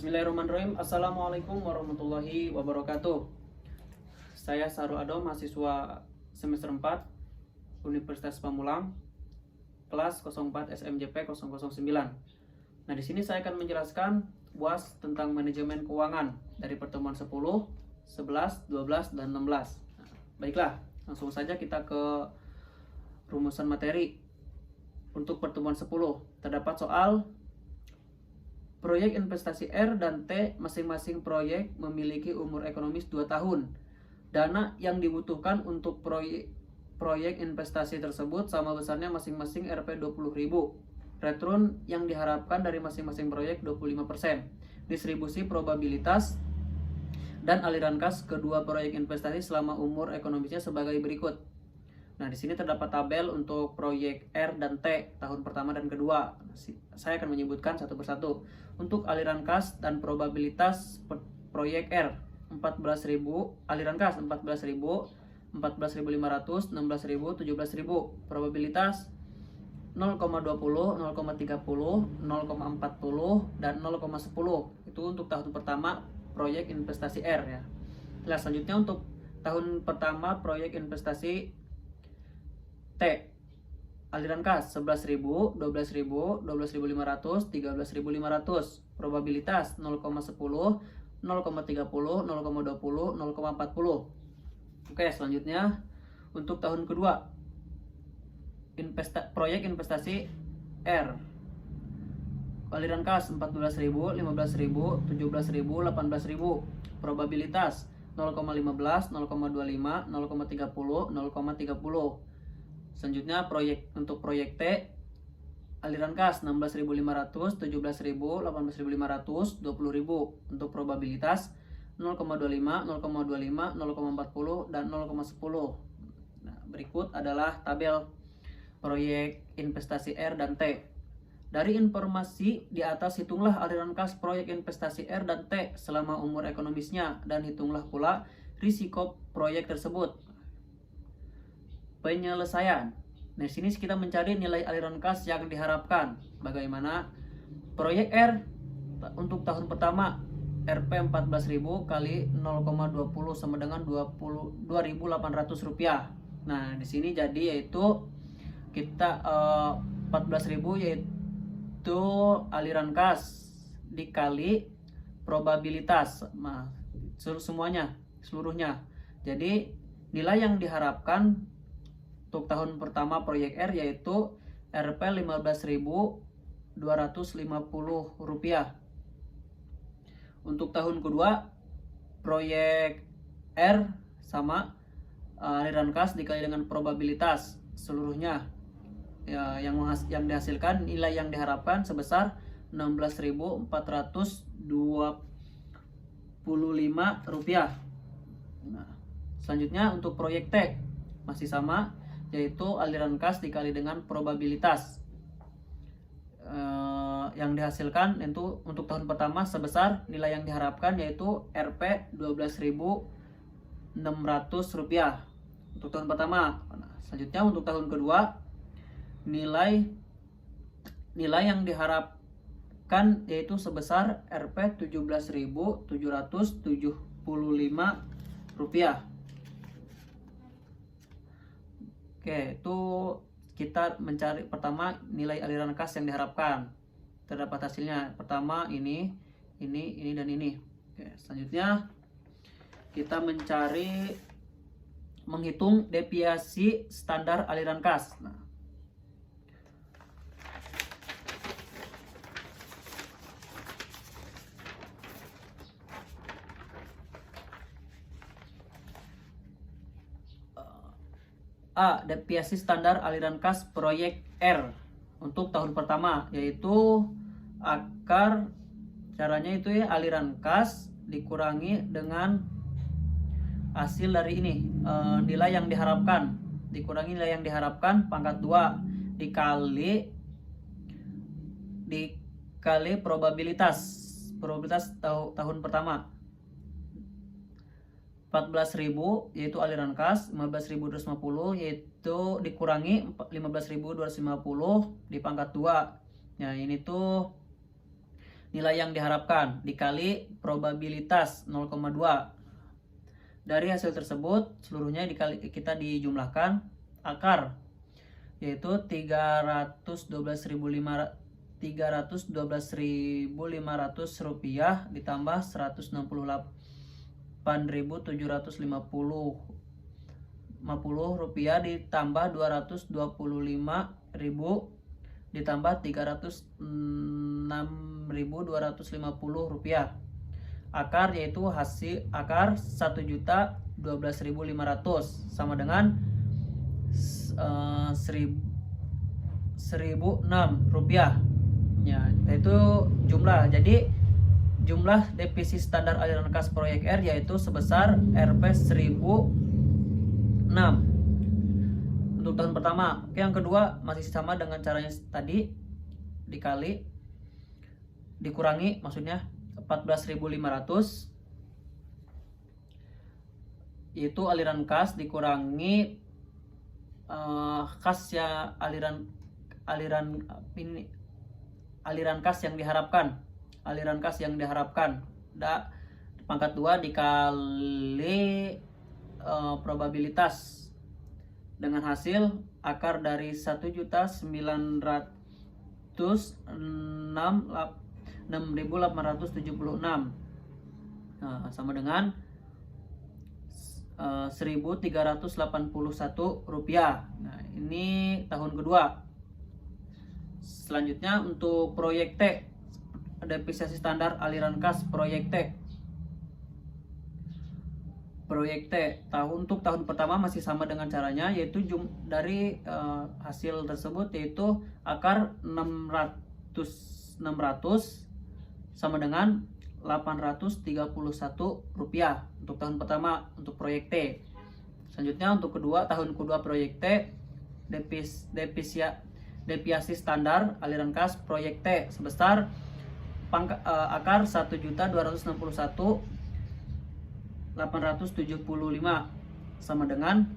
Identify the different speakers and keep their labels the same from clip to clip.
Speaker 1: Bismillahirrahmanirrahim. Assalamualaikum warahmatullahi wabarakatuh. Saya Sarul Ado, mahasiswa semester 4 Universitas Pamulang, kelas 04 SMJP 009. Nah, di sini saya akan menjelaskan UAS tentang manajemen keuangan dari pertemuan 10, 11, 12, dan 16. Nah, baiklah, langsung saja kita ke rumusan materi. Untuk pertemuan 10 terdapat soal proyek investasi R dan T, masing-masing proyek memiliki umur ekonomis 2 tahun. Dana yang dibutuhkan untuk proyek investasi tersebut sama besarnya masing-masing Rp 20.000. Return yang diharapkan dari masing-masing proyek 25%. Distribusi probabilitas dan aliran kas kedua proyek investasi selama umur ekonomisnya sebagai berikut. Nah, di sini terdapat tabel untuk proyek R dan T tahun pertama dan kedua. Saya akan menyebutkan satu persatu. Untuk aliran kas dan probabilitas proyek R 14.000, aliran kas 14.000, 14.500, 16.000, 17.000. Probabilitas 0,20, 0,30, 0,40, dan 0,10. Itu untuk tahun pertama proyek investasi R ya. Nah, selanjutnya untuk tahun pertama proyek investasi T, aliran kas 11.000, 12.000, 12.500, 13.500. Probabilitas 0,10, 0,30, 0,20, 0,40. Oke, selanjutnya untuk tahun kedua proyek investasi R, aliran kas 14.000, 15.000, 17.000, 18.000. Probabilitas 0,15, 0,25, 0,30, 0,30. Selanjutnya untuk proyek T, aliran kas 16.500, 17.000, 18.500, 20.000. Untuk probabilitas 0,25, 0,25, 0,40, dan 0,10. Nah, berikut adalah tabel proyek investasi R dan T. Dari informasi di atas, hitunglah aliran kas proyek investasi R dan T selama umur ekonomisnya dan hitunglah pula risiko proyek tersebut. Penyelesaian. Nah, sini kita mencari nilai aliran kas yang diharapkan. Bagaimana? Proyek R untuk tahun pertama Rp 14.000 kali 0,20 sama dengan Rp2.800. Nah, di sini jadi yaitu kita 14.000 yaitu aliran kas dikali probabilitas. Nah, seluruhnya. Jadi nilai yang diharapkan untuk tahun pertama proyek R yaitu Rp 15.250. Untuk tahun kedua proyek R sama aliran kas dikali dengan probabilitas seluruhnya ya, yang dihasilkan nilai yang diharapkan sebesar Rp16.425. Nah, selanjutnya untuk proyek T masih sama, yaitu aliran kas dikali dengan probabilitas yang dihasilkan itu untuk tahun pertama sebesar nilai yang diharapkan yaitu Rp 12.600 untuk tahun pertama. Nah, selanjutnya untuk tahun kedua nilai yang diharapkan yaitu sebesar Rp 17.775. Oke, itu kita mencari pertama nilai aliran kas yang diharapkan. Terdapat hasilnya. Pertama ini, dan ini. Oke, selanjutnya kita menghitung deviasi standar aliran kas. Nah, A. Deviasi standar aliran kas proyek R untuk tahun pertama, yaitu akar, caranya itu ya aliran kas dikurangi dengan hasil dari ini, nilai yang diharapkan, dikurangi nilai yang diharapkan pangkat 2 dikali probabilitas tahun pertama. 14.000 yaitu aliran kas, 15.250 yaitu dikurangi 15.250 di pangkat 2. Nah, ini tuh nilai yang diharapkan dikali probabilitas 0,2. Dari hasil tersebut seluruhnya kita dijumlahkan akar, yaitu 312.500 rupiah ditambah 168.750 rupiah ditambah 225.000 ditambah 306.250 rupiah. Akar yaitu hasil akar 1.012.500 sama dengan 1.006 rupiah ya, itu jumlah. Jadi jumlah defisit standar aliran kas proyek R yaitu sebesar Rp 1.006 untuk tahun pertama. Oke, yang kedua masih sama dengan caranya tadi, dikurangi, maksudnya 14.500 yaitu aliran kas dikurangi kas ya aliran kas yang diharapkan, pangkat 2 dikali probabilitas dengan hasil akar dari 1.906.6.876 sama dengan 1.381 rupiah. Nah, ini tahun kedua. Selanjutnya untuk proyek T, depresiasi standar aliran kas proyek T. Untuk tahun pertama masih sama dengan caranya, yaitu dari hasil tersebut yaitu akar 600 sama dengan 831 rupiah untuk tahun pertama untuk proyek T. Selanjutnya untuk tahun kedua proyek T, deviasi standar aliran kas proyek T sebesar akar 1.261.875 sama dengan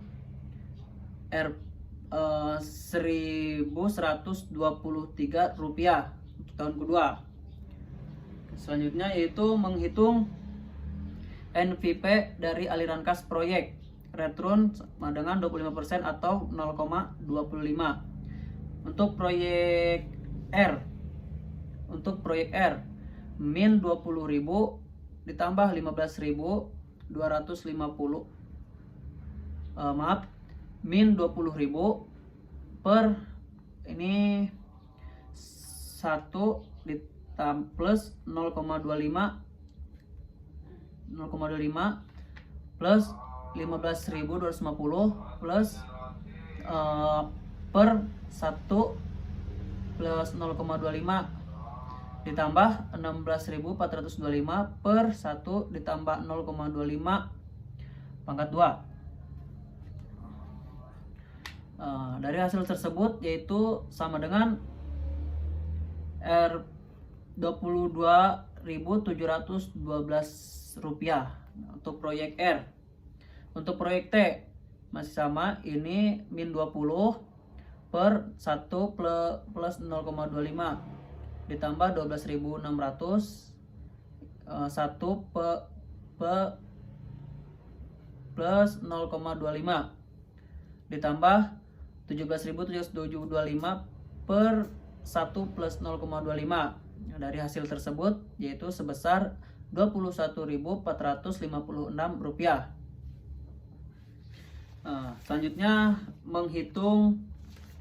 Speaker 1: 1.123 rupiah untuk tahun kedua. Selanjutnya yaitu menghitung NVP dari aliran kas proyek return sama dengan 25% atau 0,25. Untuk proyek R, min 20.000 ditambah 15.250 min 20.000 per ini 1 plus 0,25 plus 15.250 plus per 1 plus 0,25 ditambah 16.425 per 1 ditambah 0,25 pangkat 2. Dari hasil tersebut yaitu sama dengan Rp22.712 untuk proyek R. Untuk proyek T masih sama, ini min 20 per 1 plus 0,25 ditambah 12.600 1 plus 0,25 ditambah 17.725 per 1 plus 0,25. Dari hasil tersebut yaitu sebesar Rp21.456. Selanjutnya menghitung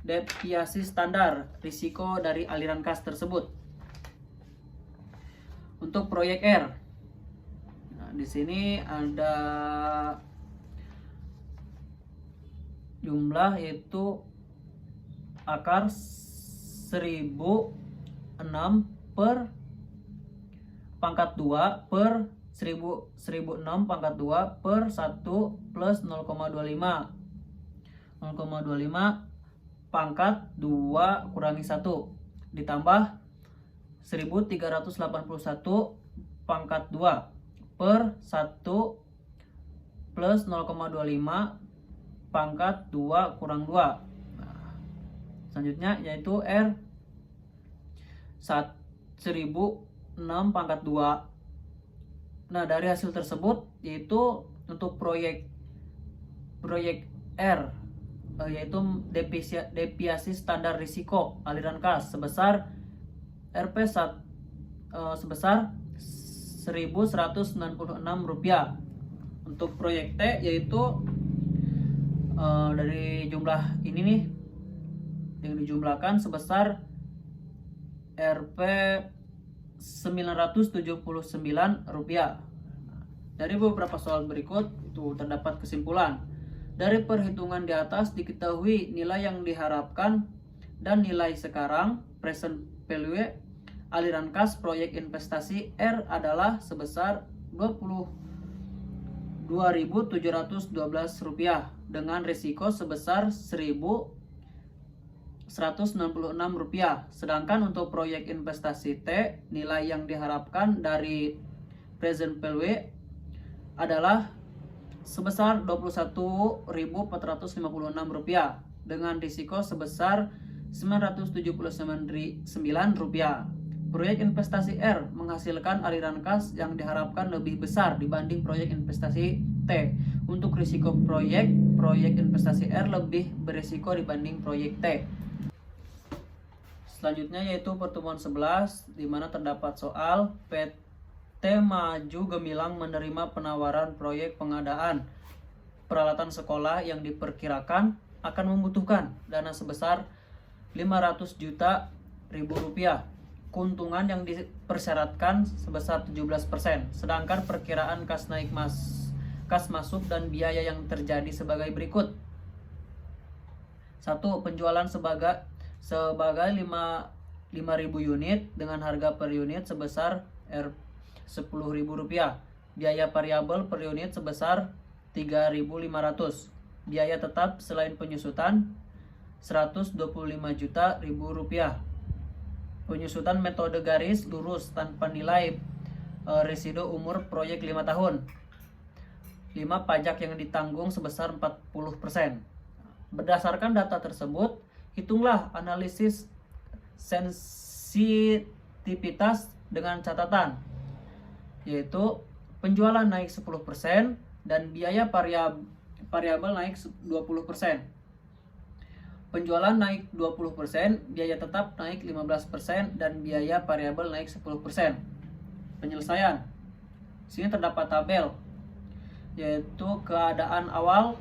Speaker 1: deviasi standar risiko dari aliran kas tersebut. Untuk proyek R, di sini ada jumlah yaitu akar 1.006 per pangkat 2 per 1.006 pangkat 2 per 1 plus 0,25 pangkat 2 kurangi 1 ditambah 1.381 pangkat 2 per 1 plus 0,25 pangkat 2 kurang 2. Selanjutnya yaitu R 1.000 6 pangkat 2. Nah, dari hasil tersebut yaitu untuk proyek R, yaitu deviasi standar risiko aliran kas sebesar sebesar Rp1.196. Untuk proyek T yaitu dari jumlah ini nih yang dijumlahkan sebesar Rp 979. Dari beberapa soal berikut itu terdapat kesimpulan. Dari perhitungan di atas diketahui nilai yang diharapkan dan nilai sekarang present value aliran kas proyek investasi R adalah sebesar Rp22.712 dengan risiko sebesar Rp1.196. Sedangkan untuk proyek investasi T, nilai yang diharapkan dari present value adalah sebesar Rp21.456 dengan risiko sebesar Rp979. Proyek investasi R menghasilkan aliran kas yang diharapkan lebih besar dibanding proyek investasi T. Untuk risiko proyek investasi R lebih berisiko dibanding proyek T. Selanjutnya yaitu pertemuan 11, di mana terdapat soal PT Maju Gemilang menerima penawaran proyek pengadaan peralatan sekolah yang diperkirakan akan membutuhkan dana sebesar Rp500 juta. Keuntungan yang dipersyaratkan sebesar 17%, sedangkan perkiraan kas masuk dan biaya yang terjadi sebagai berikut. 1. Penjualan sebagai 5.000 unit dengan harga per unit sebesar Rp10.000. Biaya variabel per unit sebesar Rp3.500. Biaya tetap selain penyusutan Rp125 juta. Penyusutan metode garis lurus tanpa nilai residu umur proyek 5 tahun. 5. Pajak yang ditanggung sebesar 40%. Berdasarkan data tersebut, hitunglah analisis sensitivitas dengan catatan, yaitu penjualan naik 10% dan biaya variabel naik 20%. Penjualan naik 20%, biaya tetap naik 15%, dan biaya variabel naik 10%. Penyelesaian. Sini terdapat tabel, yaitu keadaan awal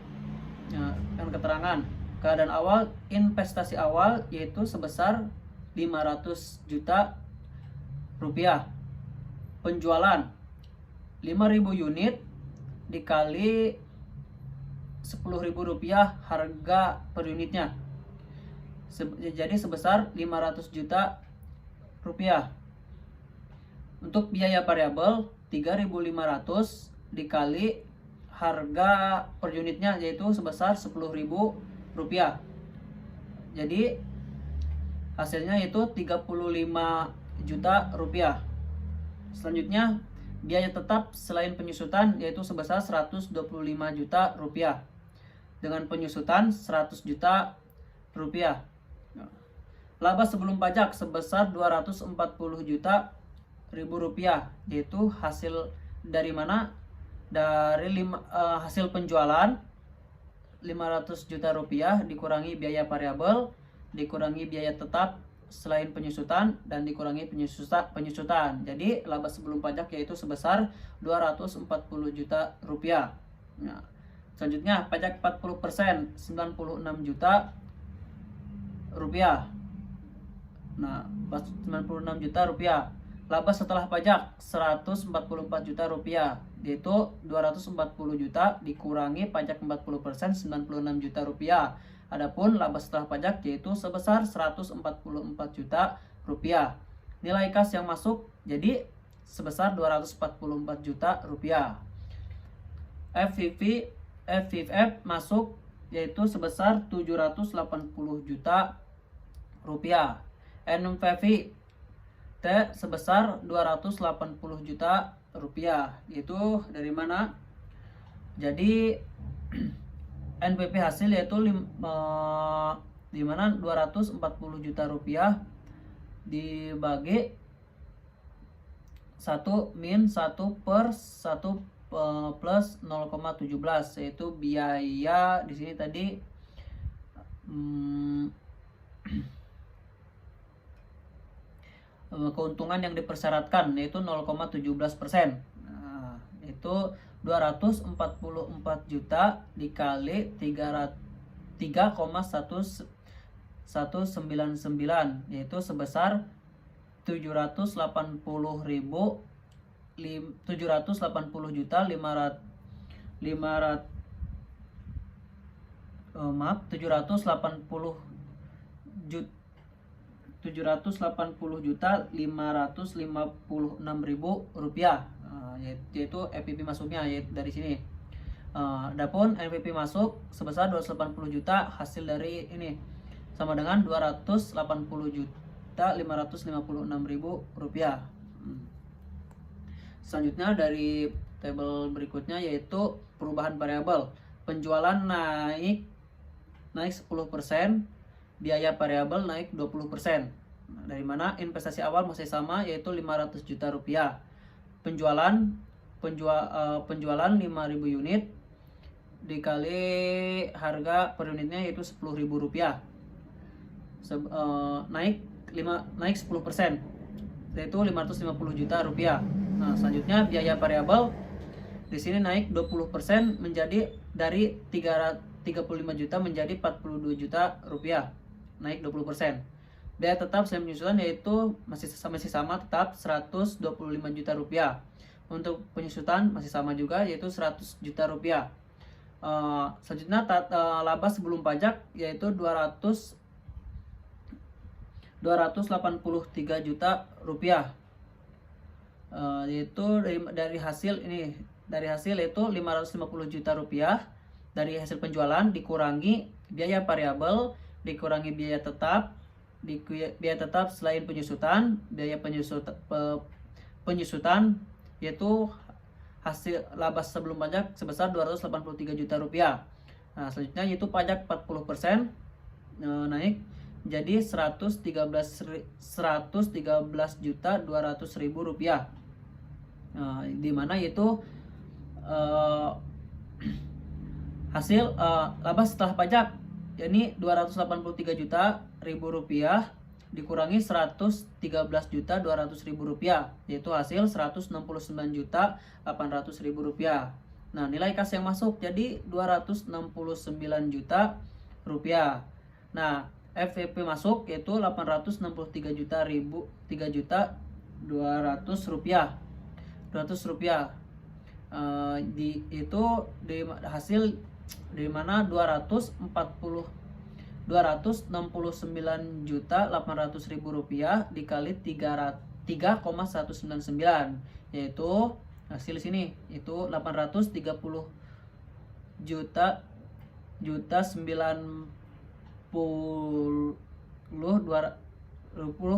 Speaker 1: dan keterangan. Keadaan awal investasi awal yaitu sebesar Rp500 juta. Penjualan 5.000 unit dikali Rp10.000 harga per unitnya, jadi sebesar Rp500 juta. Untuk biaya variabel 3.500 dikali harga per unitnya, yaitu sebesar Rp10.000. Jadi hasilnya itu Rp35 juta. Selanjutnya biaya tetap selain penyusutan yaitu sebesar Rp125 juta dengan penyusutan Rp100 juta. Laba sebelum pajak sebesar Rp240 juta, yaitu hasil dari mana? Dari hasil penjualan Rp500 juta dikurangi biaya variabel, dikurangi biaya tetap selain penyusutan, dan dikurangi penyusutan. Jadi laba sebelum pajak yaitu sebesar Rp240 juta. Nah, selanjutnya pajak 40% Rp96 juta. Nah, 96 juta rupiah. Laba setelah pajak Rp144 juta, yaitu Rp240 juta dikurangi pajak 40% Rp96 juta. Adapun laba setelah pajak yaitu sebesar Rp144 juta. Nilai kas yang masuk jadi sebesar Rp244 juta. FVF masuk yaitu sebesar Rp780 juta. NPV T sebesar Rp280 juta, yaitu dari mana? Jadi NPV hasil yaitu di mana Rp240 juta dibagi 1 min 1 per 1 plus 0,17, yaitu biaya di sini tadi keuntungan yang dipersyaratkan yaitu 0,17%. Nah, itu 244 juta dikali 3,199 yaitu sebesar 780 juta 556.000 rupiah, yaitu FPP masuknya yaitu dari sini. Adapun NPP masuk sebesar 280 juta, hasil dari ini sama dengan 280.556.000 rupiah. Selanjutnya dari tabel berikutnya yaitu perubahan variabel. Penjualan naik 10%, biaya variabel naik 20%. Dari mana investasi awal masih sama yaitu 500 juta rupiah. Penjualan 5.000 unit dikali harga per unitnya yaitu 10.000 rupiah. Naik 10% yaitu 550 juta rupiah. Nah, selanjutnya biaya variabel di sini naik 20% menjadi dari 35 juta menjadi 42 juta rupiah. Naik 20%. Biaya tetap selain penyusutan yaitu masih sama tetap 125 juta rupiah. Untuk penyusutan masih sama juga yaitu 100 juta rupiah. Selanjutnya laba sebelum pajak yaitu 283 juta rupiah. Yaitu dari hasil itu 550 juta rupiah dari hasil penjualan dikurangi biaya variabel dikurangi biaya tetap selain penyusutan, biaya penyusutan yaitu hasil laba sebelum pajak sebesar 283 juta rupiah. Nah, selanjutnya yaitu pajak 40% naik jadi 113 juta 200.000 rupiah. Di mana yaitu hasil laba setelah pajak yakni 283 juta rupiah dikurangi 113 juta 200.000 rupiah yaitu hasil 169 juta 800.000 rupiah. Nah, nilai kas yang masuk jadi 269 juta rupiah. Nah, FVP masuk yaitu 863 juta 200 rupiah. Itu di hasil di mana 269 juta 800.000 rupiah dikali 3,199 yaitu hasil sini itu 830 juta 90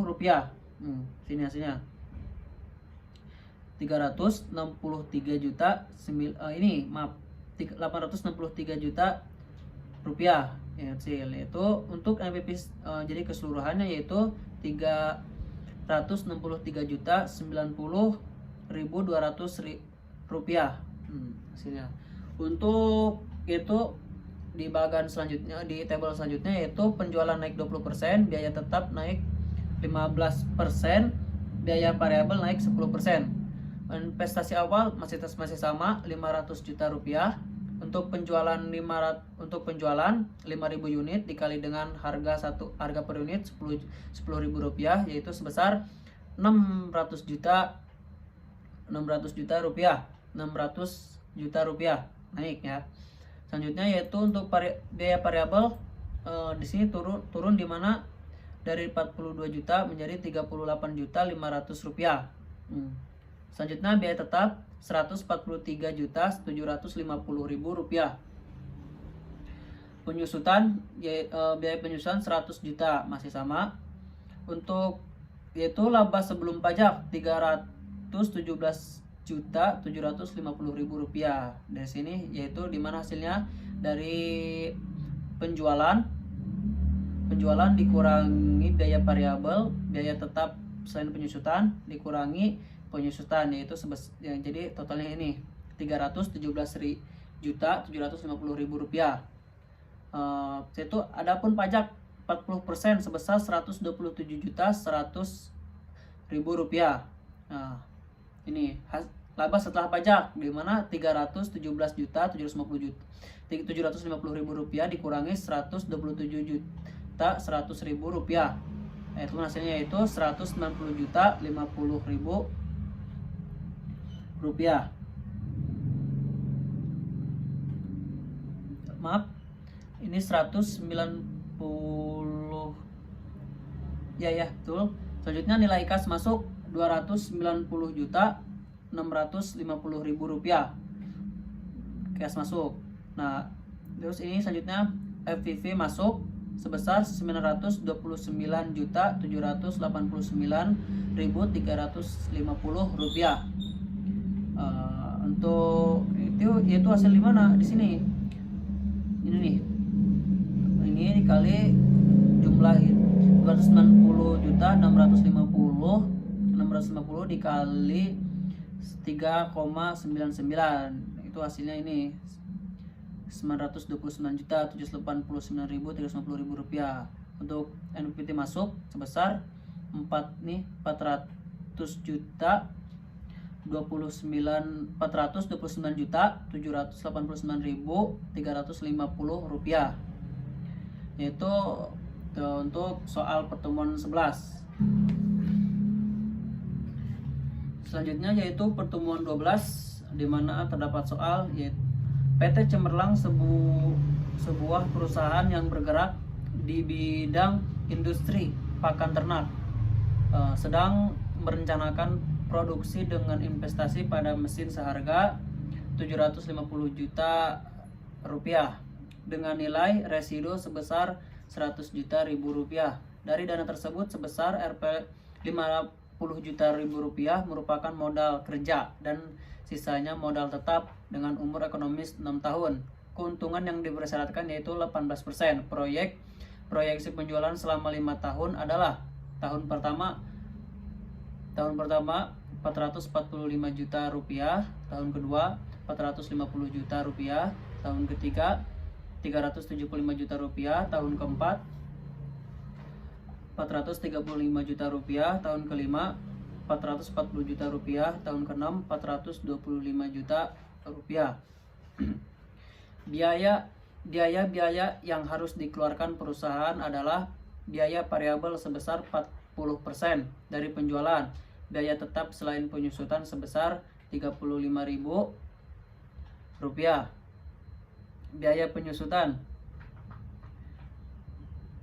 Speaker 1: rupiah. Sini hasilnya 863 juta rupiah ya, hasil itu untuk MVP jadi keseluruhannya yaitu 363 juta 90.200 rupiah hasilnya. Untuk itu di bagian selanjutnya di tabel selanjutnya yaitu penjualan naik 20%, biaya tetap naik 15%, biaya variabel naik 10%. Investasi awal masih sama 500 juta rupiah. Untuk penjualan 5.000 unit dikali dengan harga per unit 10.000 rupiah yaitu sebesar 600 juta rupiah naik ya. Selanjutnya yaitu untuk biaya variabel di sini turun di mana dari 42 juta menjadi 38 juta 500 rupiah. Selanjutnya biaya tetap 143 juta 750.000 rupiah. Penyusutan biaya penyusutan 100 juta masih sama. Untuk yaitu laba sebelum pajak 317 juta 750.000 rupiah. Dari sini yaitu dimana hasilnya dari penjualan dikurangi biaya variabel, biaya tetap selain penyusutan dikurangi penyusutan, yaitu jadi totalnya ini 317.750.000 rupiah. Itu adapun pajak 40% sebesar 127.100.000 rupiah. Nah, ini laba setelah pajak, di mana 317.750.000 rupiah dikurangi 127.100.000 rupiah. Itu hasilnya yaitu 190.050.000 rupiah. Maaf, ini 190 ya betul. Selanjutnya nilai kas masuk 290.650.000 rupiah kas masuk. Nah, terus ini selanjutnya FVV masuk sebesar 929.789.350 rupiah. Untuk itu hasil di mana? Di sini. Ini nih. Ini dikali jumlah 290.650 dikali 3,99. Itu hasilnya ini 929.789.350 rupiah. Untuk NPWT masuk sebesar 429.789.350 rupiah. Yaitu untuk soal pertemuan 11. Selanjutnya yaitu pertemuan 12, di mana terdapat soal yaitu PT Cemerlang sebuah perusahaan yang bergerak di bidang industri pakan ternak sedang merencanakan produksi dengan investasi pada mesin seharga 750 juta rupiah dengan nilai residu sebesar 100 juta ribu rupiah. Dari dana tersebut sebesar Rp 50 juta ribu rupiah merupakan modal kerja dan sisanya modal tetap dengan umur ekonomis 6 tahun. Keuntungan yang dipersyaratkan yaitu 18%. Proyeksi penjualan selama 5 tahun adalah tahun pertama 445 juta rupiah, tahun kedua 450 juta rupiah, tahun ketiga 375 juta rupiah, tahun keempat 435 juta rupiah, tahun kelima 440 juta rupiah, tahun ke-6 425 juta rupiah. Biaya yang harus dikeluarkan perusahaan adalah biaya variabel sebesar 40% dari penjualan, biaya tetap selain penyusutan sebesar 35.000 rupiah. Biaya penyusutan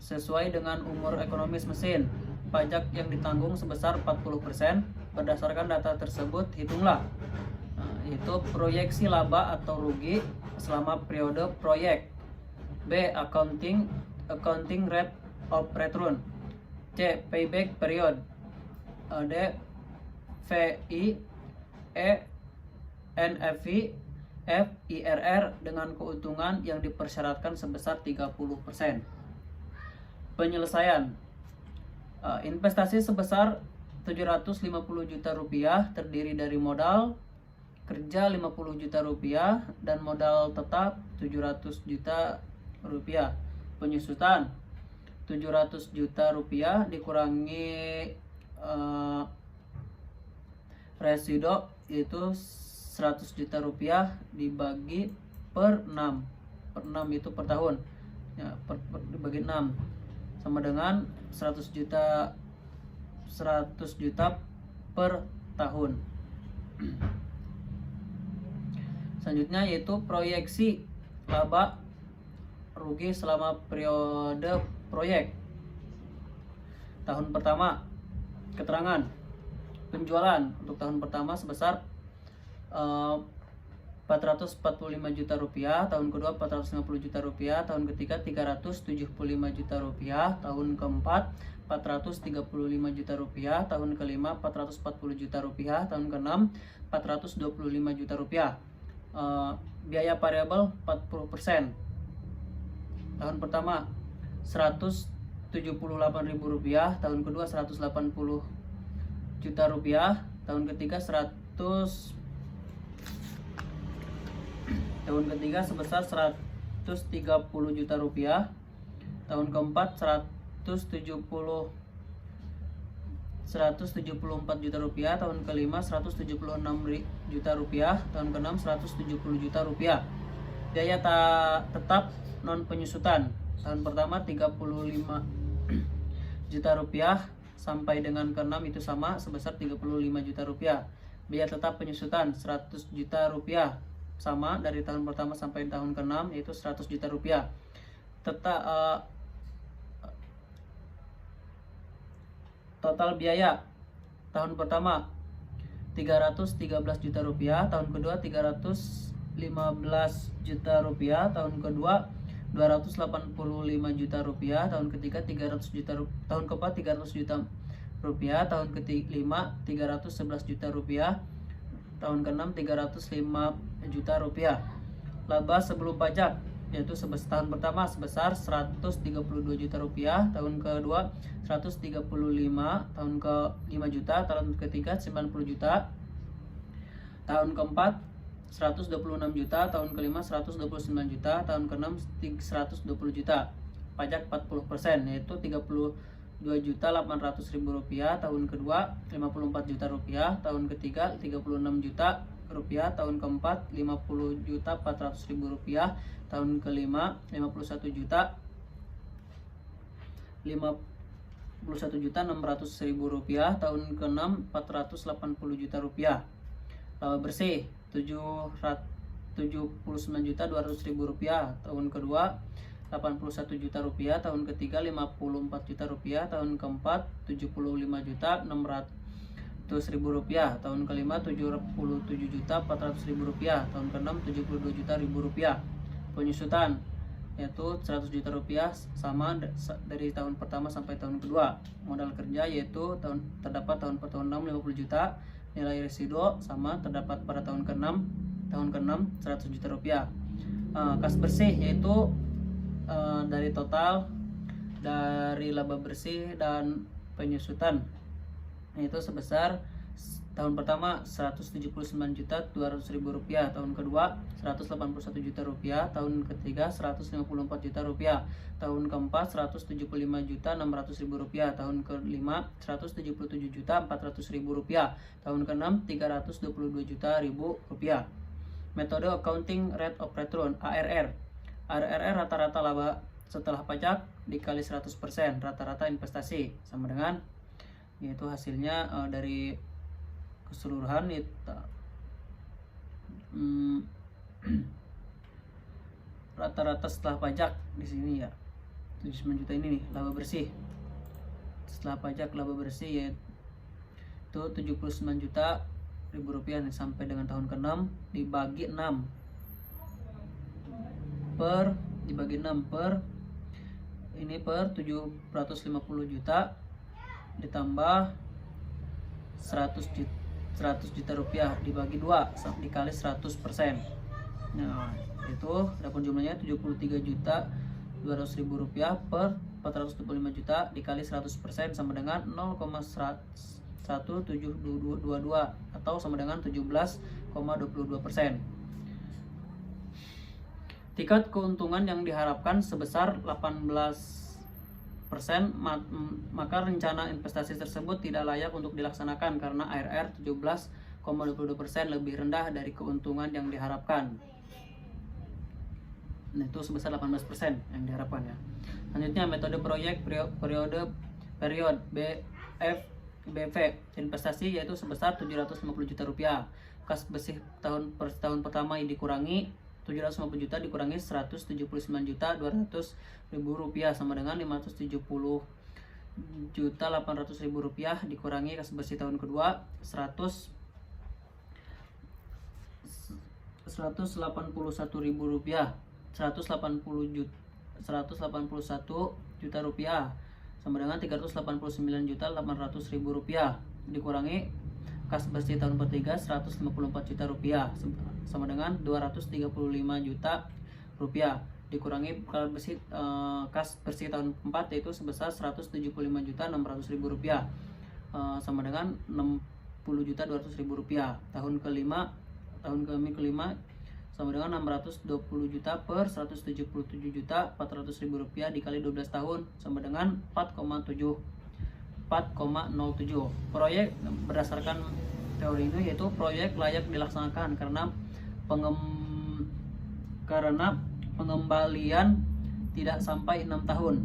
Speaker 1: sesuai dengan umur ekonomis mesin. Pajak yang ditanggung sebesar 40%. Berdasarkan data tersebut, hitunglah itu proyeksi laba atau rugi selama periode proyek. B. Accounting rate of return. C. Payback period. D. VI. E. NFV. F. IRR dengan keuntungan yang dipersyaratkan sebesar 30%. Penyelesaian investasi sebesar 750 juta rupiah terdiri dari modal kerja 50 juta rupiah dan modal tetap 700 juta rupiah. Penyusutan 700 juta rupiah dikurangi residu yaitu 100 juta rupiah dibagi per 6 itu per tahun ya, dibagi 6 sama dengan 100 juta per tahun. Selanjutnya yaitu proyeksi laba rugi selama periode proyek. Tahun pertama, keterangan penjualan untuk tahun pertama sebesar 445 juta rupiah, tahun kedua 450 juta rupiah, tahun ketiga 375 juta rupiah, tahun keempat 435 juta rupiah, tahun kelima 440 juta rupiah, tahun keenam 425 juta rupiah. Biaya variabel 40%. Tahun pertama 178.000 rupiah, tahun kedua 180 juta rupiah, tahun ketiga sebesar 130 juta rupiah, tahun keempat 174 juta rupiah, tahun kelima 176 juta rupiah, tahun keenam 170 juta rupiah. Biaya tetap non penyusutan tahun pertama 35 juta rupiah sampai dengan keenam itu sama sebesar 35 juta rupiah. Biaya tetap penyusutan 100 juta rupiah sama dari tahun pertama sampai tahun keenam yaitu 100 juta rupiah. Total biaya tahun pertama 313 juta rupiah, tahun kedua 315 juta rupiah, tahun kedua 285 juta rupiah, tahun ketiga 300 juta rupiah, tahun keempat 300 juta rupiah, tahun kelima 311 juta rupiah, tahun keenam 305 juta rupiah. Laba sebelum pajak yaitu tahun pertama sebesar 132 juta rupiah, tahun kedua 135, tahun ke 5 juta, tahun ketiga 90 juta, tahun keempat 126 juta, tahun kelima 129 juta, tahun keenam 120 juta. Pajak 40% yaitu 32.800.000 rupiah, tahun kedua 54 juta rupiah, tahun ketiga 36 juta rupiah, tahun keempat 50.400.000 rupiah, tahun kelima 51 juta 600.000 rupiah, tahun keenam 480 juta rupiah. Laba bersih 79.200.000 rupiah, tahun kedua 81 juta rupiah, tahun ketiga 54 juta rupiah, tahun keempat 75 juta 600.000 rupiah, tahun kelima 77 juta 400.000 rupiah, tahun keenam 72 juta rupiah. Penyusutan yaitu 100 juta rupiah sama dari tahun pertama sampai tahun kedua. Modal kerja yaitu terdapat tahun pertama 50 juta, nilai residu sama terdapat pada tahun ke-6 100 juta rupiah. Kas bersih yaitu dari total dari laba bersih dan penyusutan yaitu sebesar tahun pertama 179.200.000 rupiah, tahun kedua 181 juta rupiah, tahun ketiga 154 juta rupiah, tahun keempat 175.600.000 rupiah, tahun kelima 177.400.000 rupiah, tahun keenam 322 juta rupiah. Metode Accounting Rate of Return (ARR). ARR rata-rata laba setelah pajak dikali 100% rata-rata investasi sama dengan yaitu hasilnya dari keseluruhan itu rata-rata setelah pajak di sini ya 79 juta ini nih laba bersih setelah pajak laba bersih yaitu 79 juta rupiah nih, sampai dengan tahun ke-6 dibagi 6 per ini per 750 juta ditambah 100 juta rupiah dibagi 2 dikali 100%. Nah, itu adapun jumlahnya 73.200.000 rupiah per 425 juta dikali 100% sama dengan 0,1722 atau sama dengan 17,22%. Tingkat keuntungan yang diharapkan sebesar 18%, maka rencana investasi tersebut tidak layak untuk dilaksanakan karena ARR 17,22% lebih rendah dari keuntungan yang diharapkan. Nah, itu sebesar 18% yang diharapkan ya. Selanjutnya metode proyek periode BV investasi yaitu sebesar 750 juta rupiah. Kas bersih tahun pertama dikurangi 750 juta dikurangi 179.200.000 rupiah sama dengan 570.800.000 rupiah dikurangi kas bersih tahun kedua 181.000 rupiah 181 juta rupiah sama dengan 389.800.000 rupiah dikurangi kas bersih tahun ketiga 154 juta rupiah sama dengan 235 juta rupiah dikurangi kas bersih tahun keempat yaitu sebesar 175.600.000 rupiah. sama dengan 60.200.000 rupiah. Tahun kelima sama dengan 620 juta per 177.400.000 rupiah dikali 12 tahun sama dengan 4,07. Proyek berdasarkan teori ini yaitu proyek layak dilaksanakan karena pengembalian tidak sampai 6 tahun.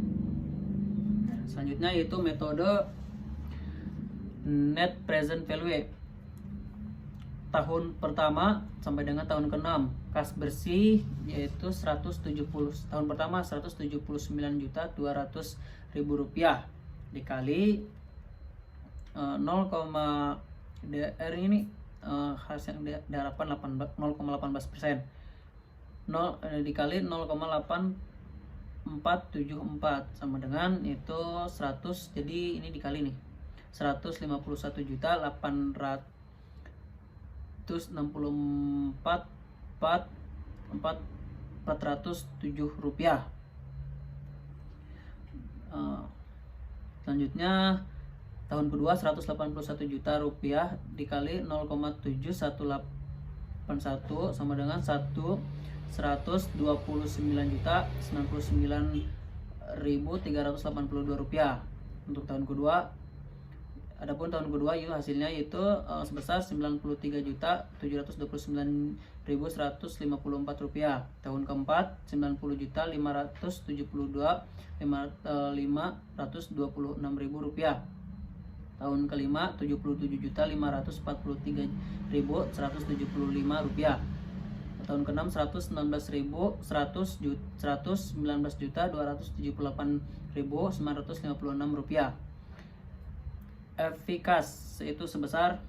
Speaker 1: Selanjutnya yaitu metode net present value. Tahun pertama sampai dengan tahun ke-6, kas bersih yaitu 170 tahun pertama 179.200.000 rupiah dikali 0, DR ini hasil yang diharapkan 0,18%. Dikali 0,8474 sama dengan itu 100. Jadi ini dikali nih 151.864.407 rupiah. Selanjutnya tahun kedua 181 juta rupiah dikali 0,7181 sama dengan 129.099.382 rupiah untuk tahun kedua. Adapun tahun kedua itu hasilnya yaitu sebesar 93.729.154 rupiah. Tahun keempat 90.572.526.000 rupiah. Tahun kelima 77.543.175 rupiah. Tahun keenam 119.278.956 rupiah. Efikas itu sebesar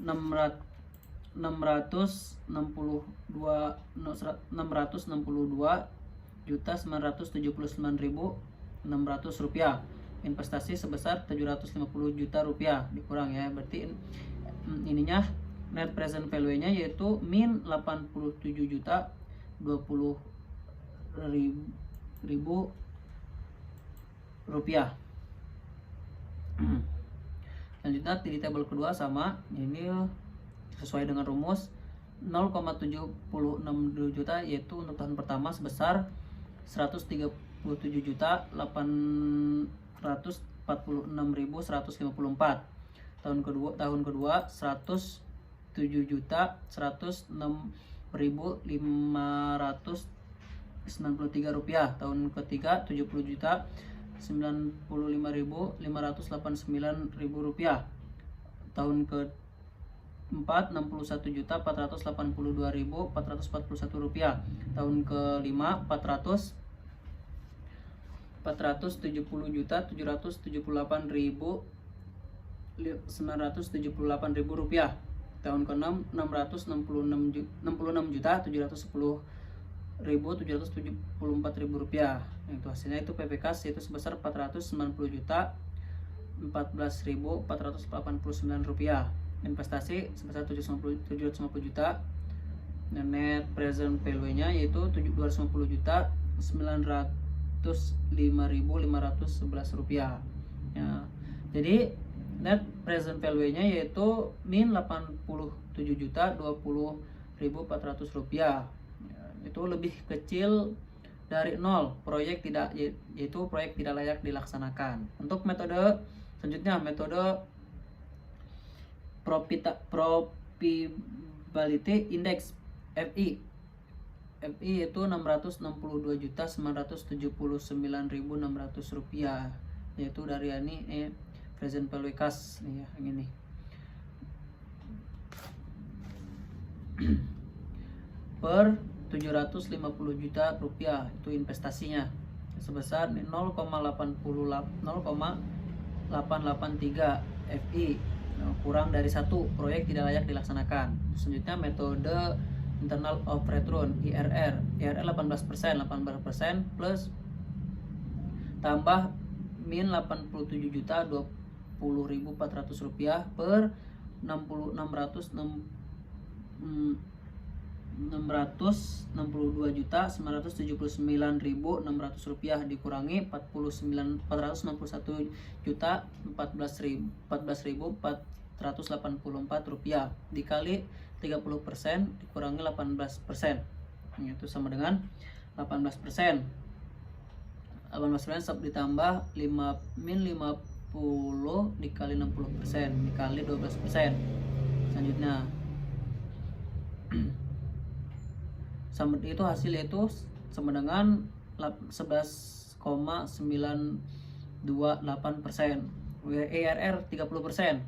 Speaker 1: 662.979.600 rupiah. Investasi sebesar 750 juta rupiah dikurang ya, berarti ininya net present value nya yaitu min 87.020.000 rupiah. Selanjutnya di tabel kedua sama, ini sesuai dengan rumus 0,76 juta yaitu untuk tahun pertama sebesar 137.846.154. Tahun kedua 107.106.593 rupiah. Tahun ketiga 70.095.589 rupiah. Tahun keempat 61.482.441 rupiah. Tahun kelima 470.778.978 rupiah. Tahun ke-6 666.710.774 rupiah. Itu hasilnya itu PPK yaitu sebesar 490.014.489 rupiah. Investasi sebesar 750 juta. Net present value nya yaitu 250.905.511 rupiah ya. Jadi net present value nya yaitu min 87.020.400 rupiah ya, itu lebih kecil dari 0. Proyek tidak layak dilaksanakan. Untuk metode selanjutnya, metode Probability Index FI yaitu 662.979.600 rupiah, yaitu dari ini present value kas nih ya, yang ini. Per 750 juta rupiah itu investasinya sebesar 0,883 FI, kurang dari 1. Proyek tidak layak dilaksanakan. Selanjutnya metode internal of return IRR 18% plus tambah min 87.020.400 rupiah per 660 Rp662.979.600 dikurangi 491.014.484 rupiah dikali 30% dikurangi 18%, itu sama dengan 18%. 18% ditambah 50 dikali 60% dikali 12%. Selanjutnya itu hasilnya itu sama dengan 11,928%. WIRR 30%.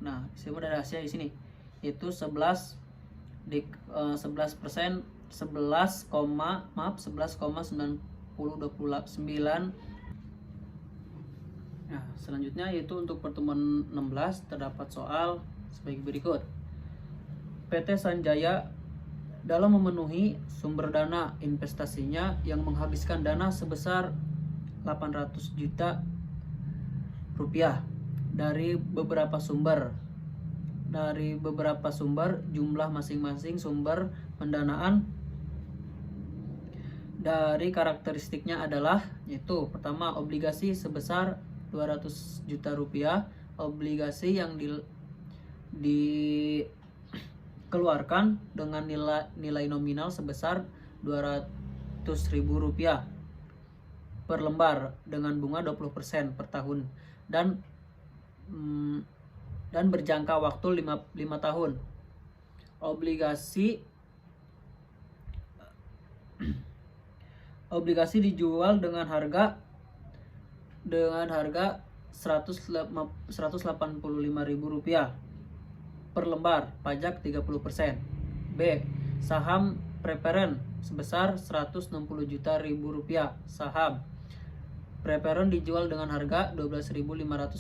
Speaker 1: Nah, disini ada hasilnya di sini. Itu 11 11,929. Nah, selanjutnya yaitu untuk pertemuan 16 terdapat soal sebagai berikut. PT Sanjaya dalam memenuhi sumber dana investasinya yang menghabiskan dana sebesar 800 juta rupiah dari beberapa sumber. Jumlah masing-masing sumber pendanaan dari karakteristiknya adalah, yaitu pertama, obligasi sebesar 200 juta rupiah, obligasi yang dikeluarkan dengan nilai nominal sebesar 200.000 rupiah per lembar dengan bunga 20% per tahun dan berjangka waktu 5 tahun. Obligasi dijual dengan harga 185.000 rupiah per lembar, pajak 30%. B. Saham preferen sebesar 160 juta rupiah. Saham preferen dijual dengan harga 12.500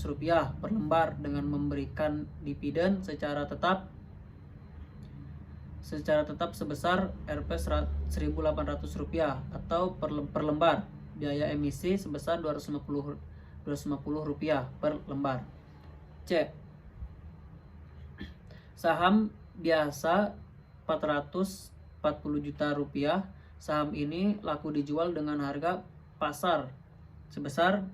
Speaker 1: rupiah per lembar dengan memberikan dividen secara tetap sebesar Rp 1.800 rupiah atau per lembar. Biaya emisi sebesar 250 rupiah per lembar. C. Saham biasa 440 juta rupiah. Saham ini laku dijual dengan harga pasar sebesar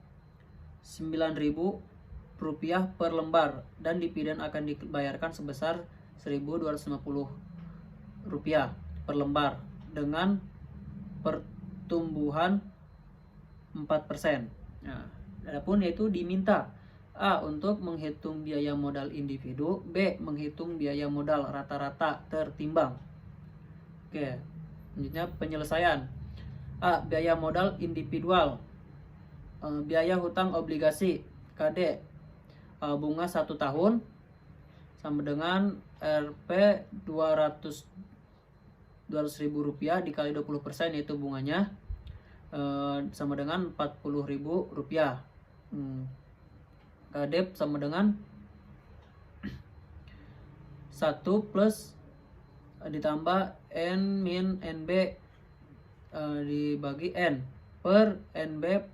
Speaker 1: 9.000 rupiah per lembar dan dividen akan dibayarkan sebesar 1.250 rupiah per lembar dengan pertumbuhan 4%. Nah, adapun yaitu diminta A. Untuk menghitung biaya modal individu. B. Menghitung biaya modal rata-rata tertimbang. Oke, selanjutnya penyelesaian. A. Biaya modal individual. Biaya hutang obligasi KD bunga 1 tahun sama dengan Rp 200.000 rupiah dikali 20%, yaitu bunganya sama dengan 40.000 rupiah. KD sama dengan 1 plus ditambah N min NB dibagi N per NB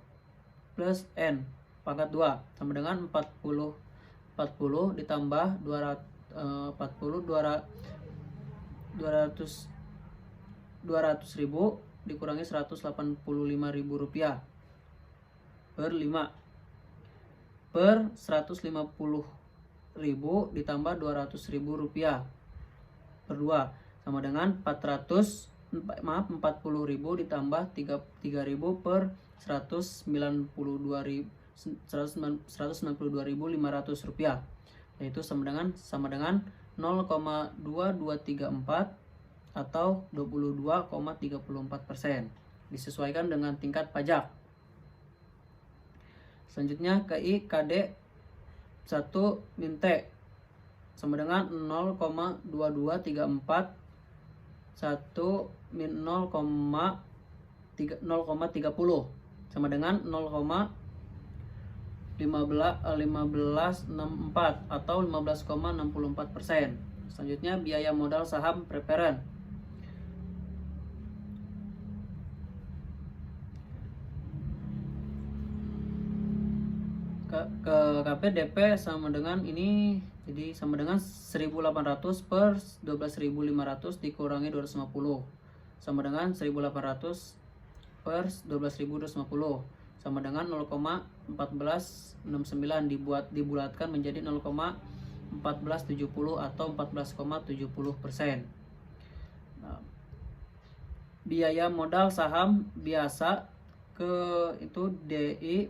Speaker 1: plus N pangkat 2 sama dengan 40 ditambah 200.000 dikurangi 185.000 rupiah per 5 per 150.000 ditambah 200.000 rupiah per 2 sama dengan 40.000 ditambah 3.000 per 192.500 rupiah, yaitu sama dengan 0,2234 atau 22,34%, disesuaikan dengan tingkat pajak. Selanjutnya KI KD 1 min T sama dengan 0,2234 1 min 0,30 sama dengan 0,1564 atau 15,64%. Selanjutnya biaya modal saham preferen. Ke KPDP sama dengan ini Jadi sama dengan 1.800 per 12.500 dikurangi 250 sama dengan 1.800 per 12.250 sama dengan 0,1469 dibulatkan menjadi 0,1470 atau 14,70%. Nah, biaya modal saham biasa itu DI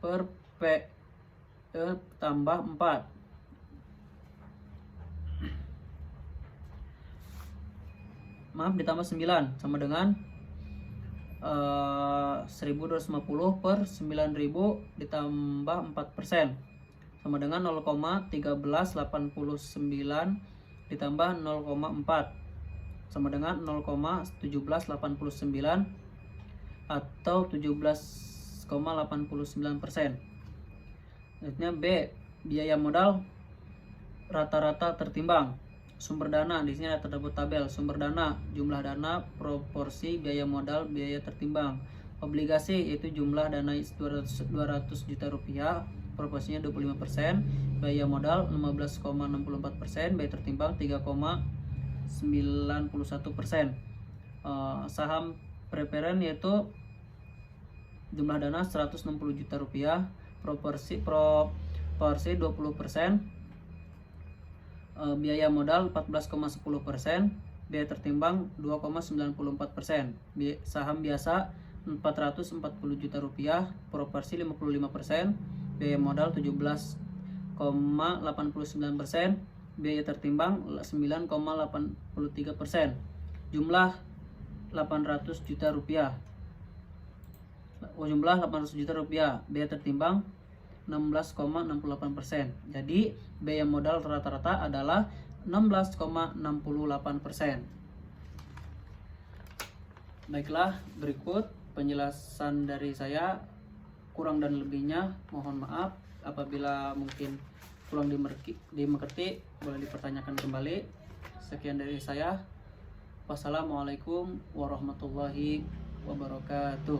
Speaker 1: per P tambah 4. Maaf, ditambah 9 sama dengan 1.250 per 9.000 ditambah 4% sama dengan 0,1389 ditambah 0,4 sama dengan 0,1789 atau 17,89%. Selanjutnya B, biaya modal rata-rata tertimbang. Sumber dana, di sini terdapat tabel sumber dana, jumlah dana, proporsi biaya modal, biaya tertimbang. Obligasi yaitu jumlah dana 200 juta rupiah, proporsinya 25%, biaya modal 15,64%, biaya tertimbang 3,91%. Saham preferen yaitu jumlah dana 160 juta rupiah, proporsi 20%, biaya modal 14,10%, biaya tertimbang 2,94%. Saham biasa 440 juta rupiah, proporsi 55%, biaya modal 17,89%, biaya tertimbang 9,83%. Jumlah 800 juta rupiah. Jumlah 800 juta rupiah, biaya tertimbang 16,68%. Jadi biaya modal rata-rata adalah 16,68%. Baiklah, berikut penjelasan dari saya. Kurang dan lebihnya mohon maaf. Apabila mungkin kurang dimengerti, boleh dipertanyakan kembali. Sekian dari saya. Wassalamualaikum warahmatullahi wabarakatuh.